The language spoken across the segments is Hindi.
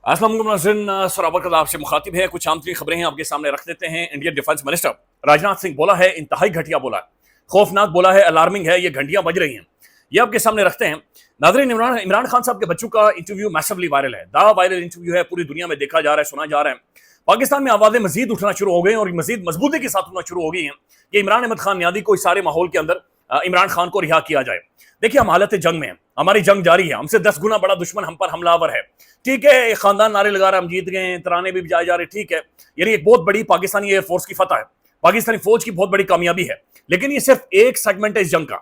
अस्सलाम वालेकुम नाज़रीन, सराबत आपसे मुखातिब है। कुछ आम तरीन खबरें हैं आपके सामने रख देते हैं। Indian defence minister Rajnath Singh बोला है, इंतहाई घटिया बोला है, खौफनाक बोला है, अलार्मिंग है, ये घंटियां बज रही हैं। ये आपके सामने रखते हैं। नाज़रीन, इमरान खान साहब के बच्चों का इंटरव्यू मैसिवली वायरल है। दा वायरल इंटरव्यू है, पूरी दुनिया में देखा जा रहा है, सुना जा रहा है। पाकिस्तान में आवाजें मजीद उठना शुरू हो गई और मजीद मजबूती के साथ उठना शुरू हो गई हैं कि इमरान अहमद खान नियादी को इस सारे माहौल के अंदर इमरान खान को रिहा किया जाए। देखिए, हम हालत जंग में हैं, हमारी जंग जारी है, हमसे 10 गुना बड़ा दुश्मन हम पर हमलावर है। ठीक है, एक खानदान नारे लगा रहा है, हम जीत गए हैं, तराने भी बजाए जा रहे, ठीक है। यानी एक बहुत बड़ी पाकिस्तानी एयरफोर्स की फतह है, पाकिस्तानी फौज की बहुत बड़ी कामयाबी है। लेकिन ये सिर्फ एक सेगमेंट है इस जंग का।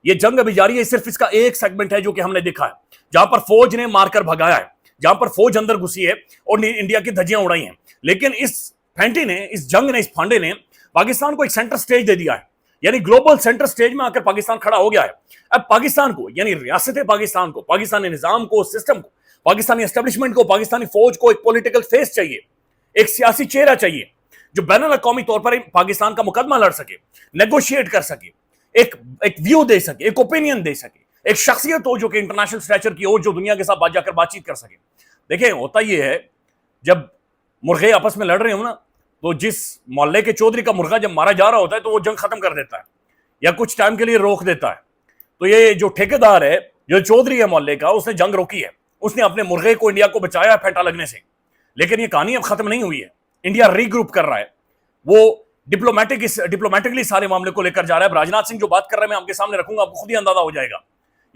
ये जंग अभी जारी है, सिर्फ इसका एक सेगमेंट है जो कि हमने देखा है, जहां पर फौज ने मारकर भगाया है, जहां पर फौज अंदर घुसी है और इंडिया की धज्जियां उड़ाई हैं। लेकिन इस फैंटी ने, इस जंग ने, इस फांडे ने पाकिस्तान को एक सेंटर स्टेज दे दिया है। यानी ग्लोबल सेंटर स्टेज में आकर पाकिस्तान खड़ा हो गया है। अब पाकिस्तान को, यानी रियासत पाकिस्तान को, पाकिस्तानी निजाम को, सिस्टम को, पाकिस्तानी एस्टेब्लिशमेंट को, पाकिस्तानी फौज को एक पॉलिटिकल फेस चाहिए, एक सियासी चेहरा चाहिए जो बैनुल अक़वामी तौर पर पाकिस्तान का मुकदमा लड़ सके, नेगोशिएट कर सके, एक एक व्यू दे सके, एक ओपिनियन दे सके, एक शख्सियत हो जो कि इंटरनेशनल स्टैचर की हो, जो दुनिया के साथ जाकर बातचीत कर सके। देखिए, होता यह है, जब मुर्गे आपस में लड़ रहे हो ना, तो जिस मोहल्ले के चौधरी का मुर्गा जब मारा जा रहा होता है तो वो जंग खत्म कर देता है या कुछ टाइम के लिए रोक देता है। तो ये जो ठेकेदार है, जो चौधरी है मोहल्ले का, उसने जंग रोकी है, उसने अपने मुर्गे को, इंडिया को बचाया फेंटा लगने से। लेकिन ये कहानी अब खत्म नहीं हुई है। इंडिया रीग्रुप कर रहा है, वो डिप्लोमेटिकली सारे मामले को लेकर जा रहा है। राजनाथ सिंह जो बात कर रहे हैं, मैं आपके सामने रखूंगा, आपको खुद ही अंदाजा हो जाएगा।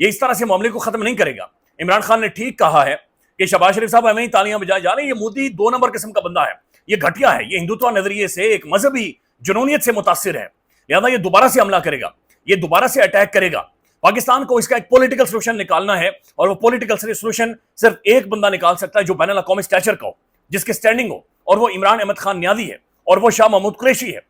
ये इस तरह से मामले को खत्म नहीं करेगा। इमरान खान ने ठीक कहा है कि शहबाज शरीफ साहब हमें ही तालियां बजाए जा रहे हैं, ये मोदी 2 नंबर किस्म का बंदा है, ये घटिया है, ये हिंदुत्व नजरिए से, एक मजहबी जुनूनियत से मुतासिर है, लिहाजा ये दोबारा से हमला करेगा, ये दोबारा से अटैक करेगा। पाकिस्तान को इसका एक पॉलिटिकल सोल्यूशन निकालना है और वो पॉलिटिकल सोल्यूशन सिर्फ एक बंदा निकाल सकता है जो बैनुल अक़वामी स्टैचर का हो, जिसके स्टैंडिंग हो, और वो इमरान अहमद खान नियादी है और वो शाह महमूद कुरैशी है।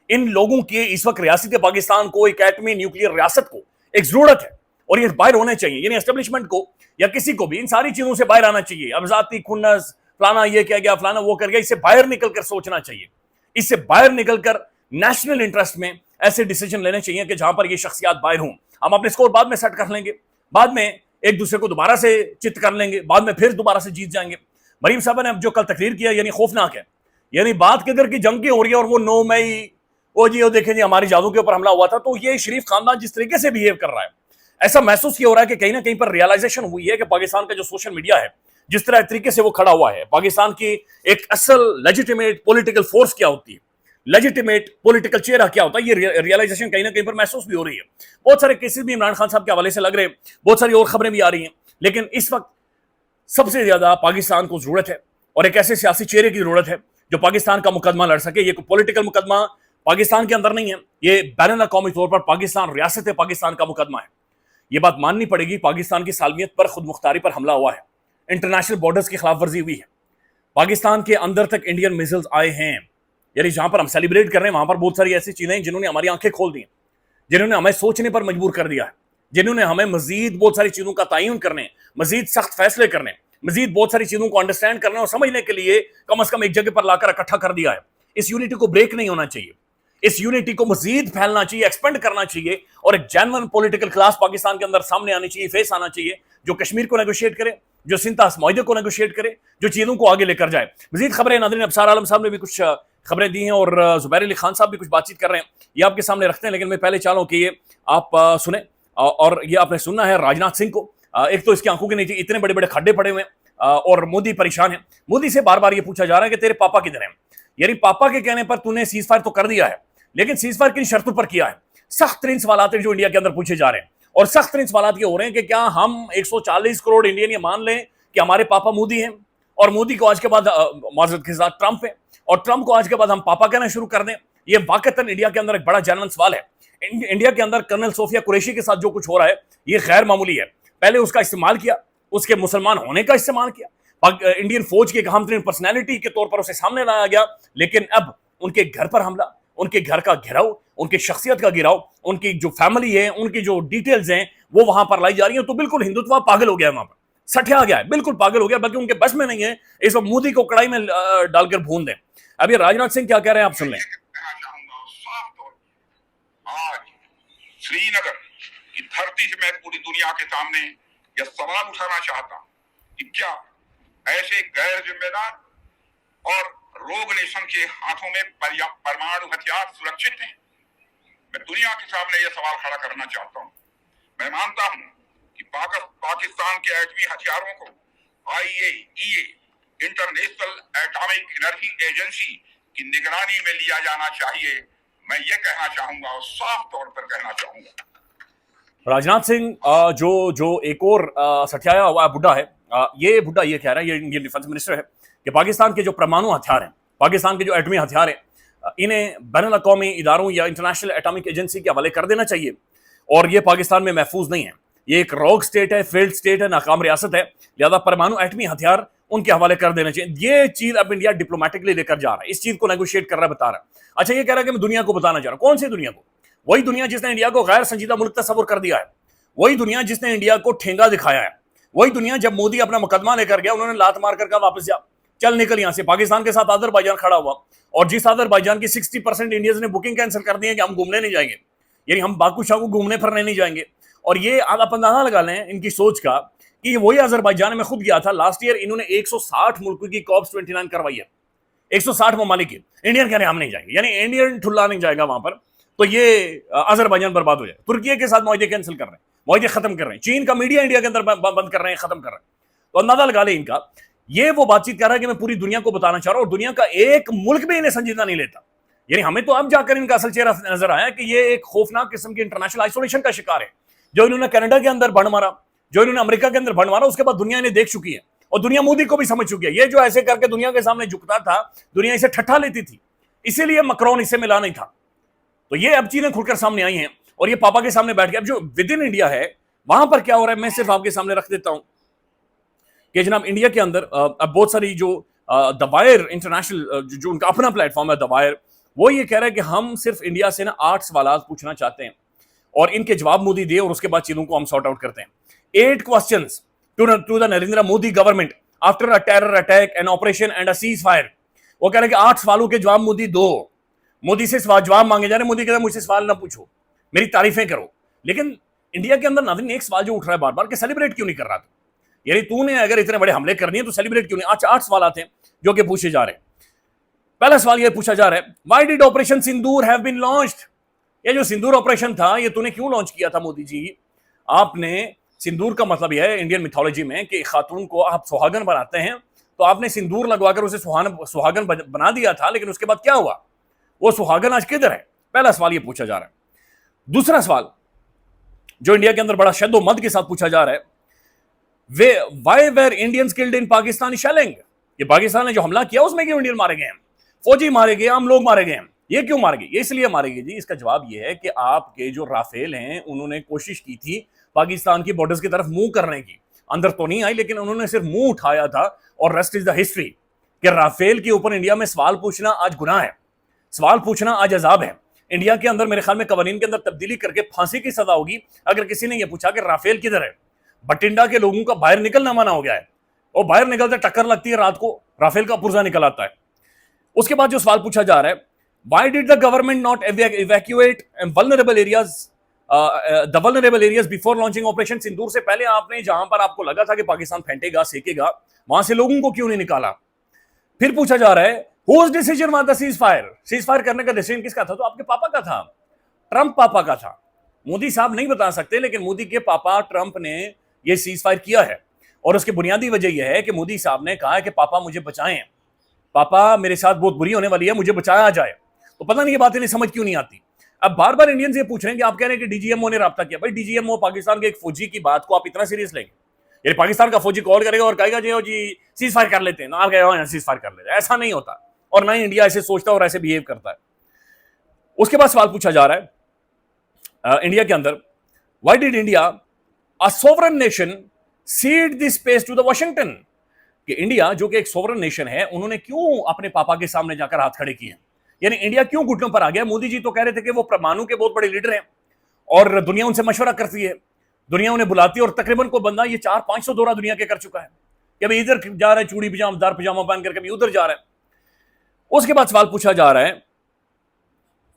इन लोगों की इस वक्त रियासत पाकिस्तान को, एक एटमी न्यूक्लियर रियासत को एक जरूरत है और ये बाहर होने चाहिए। यानी एस्टेब्लिशमेंट को या किसी को भी इन सारी चीजों से बाहर आना चाहिए। अब जाती खुन्नस, फलाना ये कह गया, फलाना वो कर गया, इससे बाहर निकलकर सोचना चाहिए, इससे बाहर निकलकर नेशनल इंटरेस्ट में ऐसे डिसीजन लेने चाहिए कि जहां पर ये शख्सियात बाहर हों। हम अपने स्कोर बाद में सेट कर लेंगे, बाद में एक दूसरे को दोबारा से चित कर लेंगे, बाद में फिर दोबारा से जीत जाएंगे। मरीम साहब ने अब जो कल तकरीर किया, यानी खौफनाक है। यानी बात किधर की जंग की हो रही है और वो 9 मई, वो जी वो देखें जी हमारी जादू के ऊपर हमला हुआ था। तो ये शरीफ खानदान जिस तरीके से बिहेव कर रहा है, ऐसा महसूस किया हो रहा है कि कहीं ना कहीं पर रियलाइजेशन हुई है कि पाकिस्तान का जो सोशल मीडिया है, जिस तरह तरीके से वो खड़ा हुआ है, पाकिस्तान की एक असल लेजिटिमेट पॉलिटिकल फोर्स क्या होती है, लेजिटिमेट पॉलिटिकल चेहरा क्या होता है, ये रियलाइजेशन कहीं ना कहीं पर महसूस भी हो रही है। बहुत सारे केसेस भी इमरान खान साहब के हवाले से लग रहे हैं, बहुत सारी और खबरें भी आ रही हैं। लेकिन इस वक्त सबसे ज्यादा पाकिस्तान को जरूरत है और एक ऐसे सियासी चेहरे की जरूरत है जो पाकिस्तान का मुकदमा लड़ सके। ये पॉलिटिकल मुकदमा पाकिस्तान के अंदर नहीं है, ये बैनुल अक़वामी तौर पर पाकिस्तान, रियासत पाकिस्तान का मुकदमा है। ये बात माननी पड़ेगी, पाकिस्तान की सालमियत पर, खुद मुख्तारी पर हमला हुआ है, इंटरनेशनल बॉर्डर्स की खिलाफ वर्जी हुई है, पाकिस्तान के अंदर तक इंडियन मिसाइल्स आए हैं। यानी जहां पर हम सेलिब्रेट कर रहे हैं वहां पर बहुत सारी ऐसी चीजें हैं जिन्होंने हमारी आंखें खोल दी, जिन्होंने हमें सोचने पर मजबूर कर दिया है, जिन्होंने हमें मजीद बहुत सारी चीजों का तयन करने, मजीद सख्त फैसले करने, मजीद बहुत सारी चीजों को अंडरस्टैंड करने और समझने के लिए कम अज कम एक जगह पर लाकर इकट्ठा कर दिया है। इस यूनिटी को ब्रेक नहीं होना चाहिए, इस यूनिटी को मजीद फैलना चाहिए, एक्सपेंड करना चाहिए और एक जेन्युइन पॉलिटिकल क्लास पाकिस्तान के अंदर सामने आनी चाहिए, फेस आना चाहिए, जो कश्मीर को नेगोशिएट करे, जो सिंतास माहिदे को नेगोशिएट करे, जो चीजों को आगे लेकर जाए। मजीद खबरें नाज़रीन, अबसार आलम साहब ने भी कुछ खबरें दी हैं और जुबैर अली खान साहब भी कुछ बातचीत कर रहे हैं, ये आपके सामने रखते हैं। लेकिन मैं पहले चाह रहा हूं कि ये आप सुने और ये आपने सुनना है राजनाथ सिंह को। एक तो इसकी आंखों के नीचे इतने बड़े बड़े खड्डे पड़े हुए हैं और मोदी परेशान है। मोदी से बार बार ये पूछा जा रहा है कि तेरे पापा किधर हैं। यानी पापा के कहने पर तूने सीज फायर तो कर दिया है, लेकिन सीज फायर किन शर्तों पर किया है। सख्त तरीन सवाल जो इंडिया के अंदर पूछे जा रहे हैं और सख्त तरीन सवाल ये हो रहे हैं कि क्या हम 140 करोड़ इंडियन ये मान लें कि हमारे पापा मोदी हैं और मोदी को आज के बाद माजरत के साथ ट्रंप है और ट्रंप को आज के बाद हम पापा कहना शुरू कर दें। ये वाकईतन इंडिया के अंदर एक बड़ा जनरल सवाल है। इंडिया के अंदर कर्नल सोफिया कुरैशी के साथ जो कुछ हो रहा है ये गैर मामूली है। पहले उसका इस्तेमाल किया, उसके मुसलमान होने का इस्तेमाल किया, इंडियन फौज की एक अहम तरीन पर्सनैलिटी के तौर पर उसे सामने लाया गया, लेकिन अब उनके घर पर हमला, उनके घर का घेराव, उनकी शख्सियत का गिराव, उनकी जो फैमिली है, उनकी जो डिटेल्स हैं वो वहां पर लाई जा रही है। तो बिल्कुल हिंदुत्व पागल हो गया है, वहां पर सठिया गया है, बिल्कुल पागल हो गया, बल्कि उनके बस में नहीं है इस वक्त मोदी को कड़ाई में डालकर भून दें। अब ये राजनाथ सिंह क्या कह रहे हैं, आप सुन लें। आज श्रीनगर की धरती से मैं पूरी दुनिया के सामने यह सवाल उठाना चाहता कि क्या ऐसे गैर जिम्मेदार और रोग नेशन के हाथों में परमाणु हथियार सुरक्षित हैं? मैं दुनिया के सामने यह सवाल खड़ा करना चाहता हूं। मैं मानता हूं कि पाकिस्तान के एटमी हथियारों को IAEA international atomic energy agency की निगरानी में लिया जाना चाहिए। मैं ये कहना चाहूंगा और साफ तौर पर कहना चाहूंगा। राजनाथ सिंह जो जो एक और सठियाया हुआ बुढ़ा है, ये बुढ़ा ये कह रहा है, ये इंडियन डिफेंस मिनिस्टर है, कि पाकिस्तान के जो परमाणु हथियार हैं, पाकिस्तान के जो एटमी हथियार हैं, इन्हें बैनुल-अक़वामी इदारों या इंटरनेशनल एटॉमिक एजेंसी के हवाले कर देना चाहिए। और ये पाकिस्तान में महफूज नहीं है, ये एक रॉग स्टेट है, फेल्ड स्टेट है, नाकाम रियासत है, लिहाजा परमाणु एटमी हथियार उनके हवाले कर देना चाहिए। ये चीज अब इंडिया डिप्लोमेटिकली लेकर जा रहा है, इस चीज को नेगोशिएट कर रहा है, बता रहा है। अच्छा, ये कह रहा है कि मैं दुनिया को बताना चाह रहा हूं। कौन सी दुनिया को? वही दुनिया जिसने इंडिया को गैर संजीदा मुल्क तस्वुर कर दिया है, वही दुनिया जिसने इंडिया को ठेंगा दिखाया है, वही दुनिया जब मोदी अपना मुकदमा लेकर गया, उन्होंने लात मार कर कहा वापस जा, चल निकल यहां से। पाकिस्तान के साथ अजरबैजान खड़ा हुआ, और जिस अजरबैजान की 60% इंडियंस ने बुकिंग कैंसिल कर दी है कि हम घूमने नहीं जाएंगे, यानी हम बाकू शाकू घूमने फिरने नहीं जाएंगे। और ये आप अंदाजा लगा लें इनकी सोच का कि ये वही अजरबैजान में खुद गया था लास्ट ईयर, इन्होंने 160 मुल्कों की COP29 करवाई है, 160 ममालिक की। इंडियन कह रहे हैं हम नहीं जाएंगे, यानी इंडियन ठुल्ला नहीं जाएगा वहां पर, तो ये अजरबैजान बर्बाद हो जाए। तुर्की के साथ मुआहदे कैंसिल कर रहे हैं, मुआहदे खत्म कर रहे हैं, चीन का मीडिया इंडिया के अंदर बंद कर रहे हैं, खत्म कर रहे हैं। तो अंदाजा लगा ले इनका, ये वो बातचीत कर रहा है कि मैं पूरी दुनिया को बताना चाह रहा हूं, और दुनिया का एक मुल्क भी इन्हें संजीदा नहीं लेता। यानी हमें तो अब जाकर इनका असल चेहरा नजर आया कि ये एक खौफनाक किस्म की इंटरनेशनल आइसोलेशन का शिकार है। जो इन्होंने कनाडा के अंदर बंड मारा, जो इन्होंने अमेरिका के अंदर बंड मारा, उसके बाद दुनिया इन्हें देख चुकी है, और दुनिया मोदी को भी समझ चुकी है। ये जो ऐसे करके दुनिया के सामने झुकता था, दुनिया इसे ठट्ठा लेती थी, इसीलिए मैक्रोन इससे मिला नहीं था। तो ये अब चीजें खुलकर सामने आई हैं, और ये पापा के सामने बैठ गया। अब जो विद इन इंडिया है, वहां पर क्या हो रहा है, मैं सिर्फ आपके सामने रख देता हूं कि जनाब इंडिया के अंदर अब बहुत सारी जो द वायर इंटरनेशनल जो उनका अपना प्लेटफॉर्म है द वायर, वो ये कह रहा है कि हम सिर्फ इंडिया से ना 8 सवाल पूछना चाहते हैं, और इनके जवाब मोदी दे, और उसके बाद चीजों को हम सॉर्ट आउट करते हैं। 8 questions to the Narendra Modi government after a terror attack and operation and a सीज फायर। वो कह रहे हैं कि 8 सवालों के जवाब मोदी दो। मोदी से जवाब मांगे जा रहे, मोदी कहते हैं मुझसे सवाल ना पूछो, मेरी तारीफें करो। लेकिन इंडिया के अंदर नाज़रीन एक सवाल जो उठ रहा है बार बार कि सेलिब्रेट क्यों नहीं कर रहा था, यानी तूने अगर इतने बड़े हमले करनी है तो सेलिब्रेट क्यों नहीं। आज 8 सवाल आते हैं जो कि पूछे जा रहे हैं। पहला सवाल यह पूछा जा रहा है, why did operation Sindoor have been launched? ये जो सिंदूर ऑपरेशन था, ये तूने क्यों लॉन्च किया था मोदी जी? आपने, सिंदूर का मतलब यह है इंडियन मिथोलॉजी में कि खातून को आप सुहागन बनाते हैं, तो आपने सिंदूर लगवाकर उसे सुहागन बना दिया था, लेकिन उसके बाद क्या हुआ? वो सुहागन आज किधर है? पहला सवाल ये पूछा जा रहा है। दूसरा सवाल जो इंडिया के अंदर बड़ा शद्दो-मद के साथ पूछा जा रहा है, why were Indians killed in Pakistani shelling? ये पाकिस्तान ने जो हमला किया उसमें क्यों इंडियन मारे गए हैं? फौजी मारे गए, आम लोग मारे गए हैं, ये क्यों मारे गए? ये इसलिए मारे गए जी, इसका जवाब ये है कि आपके जो राफेल हैं, उन्होंने कोशिश की थी पाकिस्तान की बॉर्डर्स की तरफ मूव करने की, अंदर तो नहीं आई, लेकिन उन्होंने सिर्फ मुंह उठाया था, और रेस्ट इज द हिस्ट्री। कि राफेल के ऊपर इंडिया में सवाल पूछना आज गुनाह है, सवाल पूछना आज अजाब है। इंडिया के अंदर मेरे ख्याल में कवानीन के अंदर तब्दीली करके फांसी की सजा होगी अगर किसी ने यह पूछा कि राफेल किधर है। बटिंडा के लोगों का बाहर निकलना मना हो गया है, और बाहर निकलते टक्कर लगती है, रात को राफेल का पुर्जा निकल आता है। उसके बाद जो सवाल पूछा जा रहा है, why did the government not evacuate vulnerable areas before launching operation Sindoor? से पहले आपने जहां पर आपको लगा था कि पाकिस्तान फेंटेगा, सेकेगा, वहां से लोगों को क्यों नहीं निकाला? फिर पूछा जा रहा है, Whose decision was the ceasefire? ceasefire करने का डिसीजन किसका था? तो आपके पापा का था, ट्रंप पापा का था। मोदी साहब नहीं बता सकते, लेकिन मोदी के पापा ट्रंप ने यह सीजफायर किया है, और उसकी बुनियादी वजह यह है कि मोदी साहब ने कहा कि पापा मुझे बचाएं, पापा मेरे साथ बहुत बुरी होने वाली है, मुझे बचाया जाए। तो पता नहीं ये बात इन्हें समझ क्यों नहीं आती। अब बार बार इंडियन ये पूछ रहे हैं कि आप कह रहे हैं कि डीजीएमओ ने राब्ता किया। भाई डीजीएमओ पाकिस्तान के एक फौजी की बात को आप इतना सीरियस लेंगे? यानी पाकिस्तान का फौजी कॉल करेगा और कहेगा जी सीज फायर कर लेते हैं ना, आप कहेगा सीज फायर कर लेते हैं? ऐसा नहीं होता, और ना ही इंडिया ऐसे सोचता और ऐसे बिहेव करता है। उसके बाद सवाल पूछा जा रहा है इंडिया के अंदर, why did India a sovereign nation cede this space to the Washington? कि इंडिया जो कि एक सोवरेन नेशन है, उन्होंने क्यों अपने पापा के सामने जाकर हाथ खड़े किए? यानी इंडिया क्यों घुटनों पर आ गया? मोदी जी तो कह रहे थे कि वो परमाणु के बहुत बड़े लीडर हैं और दुनिया उनसे मशवरा करती है, दुनिया उन्हें बुलाती है, और तकरीबन को बंदा ये 400-500 दौरा दुनिया के कर चुका है, कभी इधर जा रहा है चूड़ी पजामदार पजामा पहनकर, कभी उधर जा रहा है। उसके बाद सवाल पूछा जा रहा है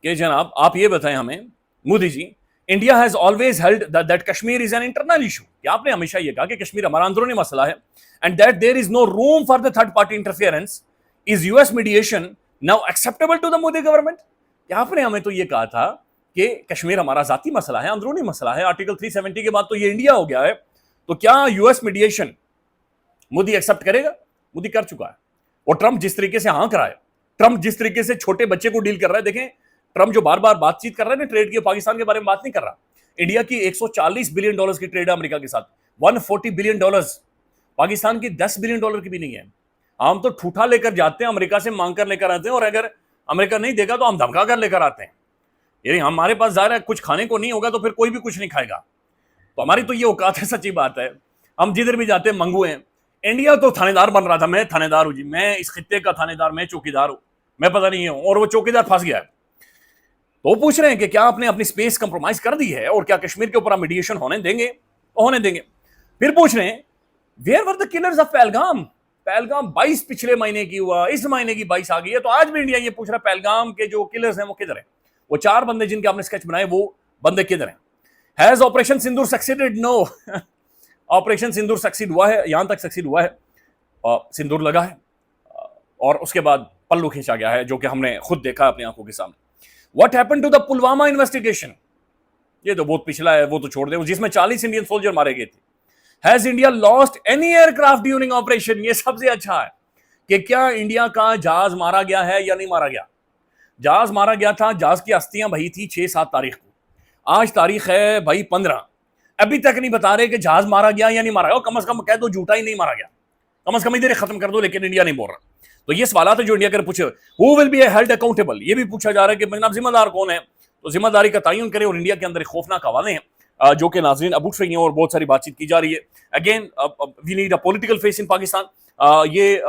कि जनाब आप ये बताएं हमें Modi ji India has always held that Kashmir is an internal issue, कि आपने हमेशा यह कहा कि कश्मीर हमारा अंदरूनी मसला है, and that there is no room for the third party interference. Is US mediation now acceptable to the Modi government? आपने हमें तो यह कहा था कि कश्मीर हमारा जाती मसला है, अंदरूनी मसला है, आर्टिकल 370 के बाद तो ये इंडिया हो गया है, तो क्या यूएस मीडिएशन मोदी एक्सेप्ट करेगा? मोदी कर चुका है। और ट्रंप जिस तरीके से हाँक रहा है, ट्रंप जिस तरीके से छोटे बच्चे को डील कर रहा है, देखें ट्रंप जो बार बार बातचीत कर रहा है ना ट्रेड की, पाकिस्तान के बारे में बात नहीं कर रहा। इंडिया की 140 बिलियन डॉलर्स की ट्रेड है अमेरिका के साथ, 140 बिलियन डॉलर्स, पाकिस्तान की 10 बिलियन डॉलर की भी नहीं है। हम तो ठूठा लेकर जाते हैं, अमेरिका से मांग कर लेकर आते हैं, और अगर अमेरिका नहीं देगा तो हम धमका कर लेकर आते हैं। यानी हमारे पास ज़ाहिर है कुछ खाने को नहीं होगा तो फिर कोई भी कुछ नहीं खाएगा। तो हमारी तो ये औकात है, सच्ची बात है। हम जिधर भी जाते हैं मंगू हैं। इंडिया तो थानेदार बन रहा था, मैं थानेदार हूं जी, मैं इस खित्ते का थानेदार, मैं चौकीदार हूं, मैं पता नहीं हूं, और वो चौकीदार फंस गया है। तो पूछ रहे हैं कि क्या आपने अपनी स्पेस कंप्रोमाइज कर दी है, और क्या कश्मीर के ऊपर आप मीडिएशन होने देंगे? होने देंगे। फिर पूछ रहे हैं where were the killers of Pahalgam? Pahalgam 22 पिछले महीने की हुआ, इस महीने की 22 आ गई है, तो आज भी इंडिया ये पूछ रहा है पहलगाम के जो किलर्स हैं वो किधर है? वो 4 बंदे जिनके आपने स्केच बनाए वो बंदे किधर हैं? Has operation Sindoor succeeded? No. Operation Sindoor succeed हुआ है, यहां तक सक्सीड हुआ है, सिंदूर लगा है, और उसके बाद पल्लू खींचा गया है, जो कि हमने खुद देखा अपनी आंखों के सामने। What happened to the Pulwama investigation? ये तो बहुत पिछला है, वो तो छोड़ दे, जिसमें 40 इंडियन सोल्जर मारे गए थे। Has India lost any aircraft during operation? ये सबसे अच्छा है कि क्या इंडिया का जहाज मारा गया है या नहीं मारा गया? जहाज मारा गया था, जहाज की अस्थियां बही थी 6-7 तारीख को, आज तारीख है भाई 15, अभी तक नहीं बता रहे कि जहाज मारा गया या नहीं मारा गया। कम से कम कह दो झूठा ही नहीं मारा गया, कम से कम इधर खत्म कर दो, लेकिन इंडिया नहीं बोल रहा। तो ये सवाल है जो इंडिया कर पूछे, who will be held accountable? ये भी पूछा जा रहा है कि जनाब जिम्मेदार कौन है? तो जिम्मेदारी का तयन करे, और इंडिया के अंदर खौफनाक हवाले हैं जो कि नाज़रीन अब उठ रही हैं, और बहुत सारी बातचीत की जा रही है। Again we need a political face in Pakistan. ये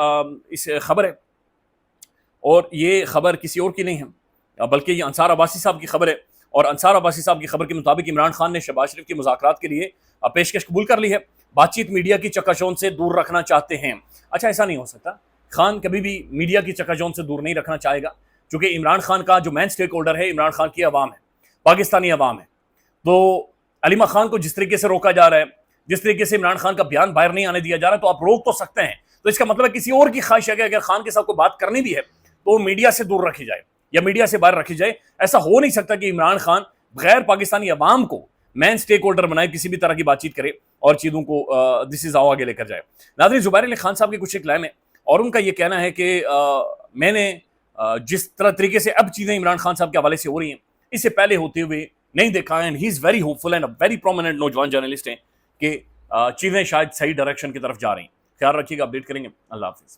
इस खबर है, और ये खबर किसी और की नहीं है, बल्कि ये अंसार अब्बासी साहब की खबर है। और अंसार अब्बासी साहब की खबर के मुताबिक इमरान खान ने शहबाज शरीफ की मुज़ाकरात के लिए पेशकश कबूल कर ली है। बातचीत मीडिया की चकाचौंध से दूर रखना चाहते हैं। अच्छा, ऐसा नहीं हो सकता, खान कभी भी मीडिया की चकाचौंध से दूर नहीं रखना चाहेगा, क्योंकि इमरान खान का जो मेन स्टेक होल्डर है इमरान खान की अवाम है, पाकिस्तानी अवाम है। तो अलीमा खान को जिस तरीके से रोका जा रहा है, जिस तरीके से इमरान खान का बयान बाहर नहीं आने दिया जा रहा है, तो आप रोक तो सकते हैं। तो इसका मतलब किसी और की ख्वाहिश है कि अगर खान के साथ कोई बात करनी भी है तो मीडिया से दूर रखी जाए या मीडिया से बाहर रखी जाए। ऐसा हो नहीं सकता कि इमरान खान गैर पाकिस्तानी अवाम को मैन स्टेक होल्डर बनाए, किसी भी तरह की बातचीत करे और चीज़ों को दिस इज आगे लेकर जाए। नाज़रीन, ज़ुबैर अली खान साहब की कुछ एक लाइन है, और उनका ये कहना है कि मैंने जिस तरीके से अब चीज़ें इमरान खान साहब के हवाले से हो रही हैं, इससे पहले होते हुए नहीं देखा। And he is very hopeful and a very prominent नौजवान जर्नलिस्ट हैं कि चीज़ें शायद सही डायरेक्शन की तरफ जा रही हैं। ख्याल रखिएगा, अपडेट करेंगे। अल्लाह हाफिज़।